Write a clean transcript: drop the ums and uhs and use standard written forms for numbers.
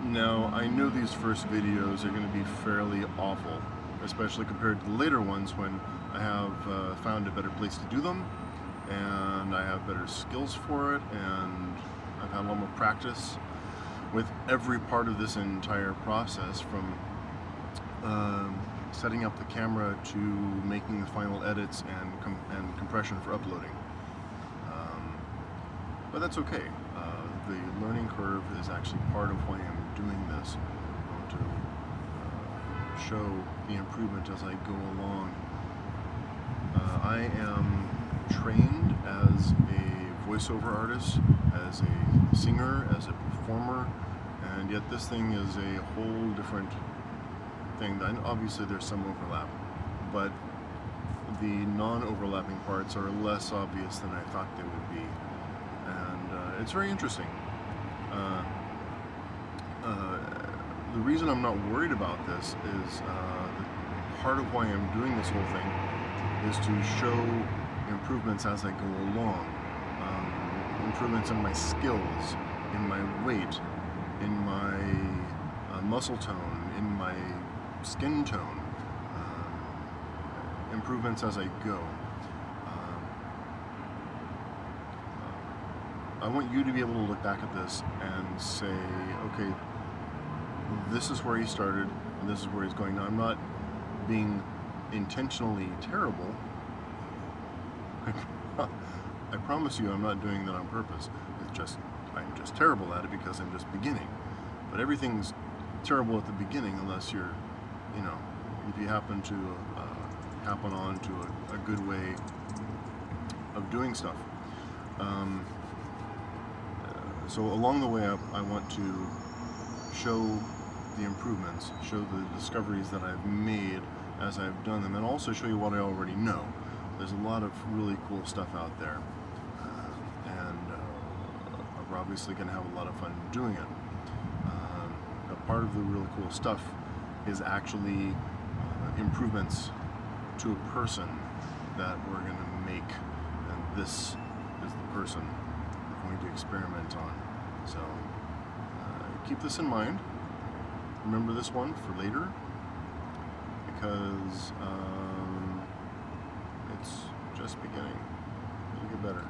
Now, I know these first videos are going to be fairly awful, especially compared to the later ones when I have found a better place to do them, and I have better skills for it, and I've had a lot more practice with every part of this entire process, from setting up the camera to making the final edits and compression for uploading. But that's okay. The learning curve is actually part of why I'm doing this. I want to show the improvement as I go along. I am trained as a voiceover artist, as a singer, as a performer, and yet this thing is a whole different thing. Obviously there's some overlap, but the non-overlapping parts are less obvious than I thought they would be, and it's very interesting. The reason I'm not worried about this is part of why I'm doing this whole thing is to show improvements as I go along. Improvements in my skills, in my weight, in my muscle tone, in my skin tone. Improvements as I go. I want you to be able to look back at this and say, okay, this is where he started, and this is where he's going now. I'm not being intentionally terrible. I promise you I'm not doing that on purpose. I'm just terrible at it because I'm just beginning. But everything's terrible at the beginning unless you're, if you happen to happen on to a good way of doing stuff. So along the way I want to show the improvements, show the discoveries that I've made as I've done them, and also show you what I already know. There's a lot of really cool stuff out there, and we're obviously going to have a lot of fun doing it. But part of the really cool stuff is actually improvements to a person that we're going to make, and this is the person we're going to experiment on. So keep this in mind. Remember this one for later, because it's just beginning. It'll get better.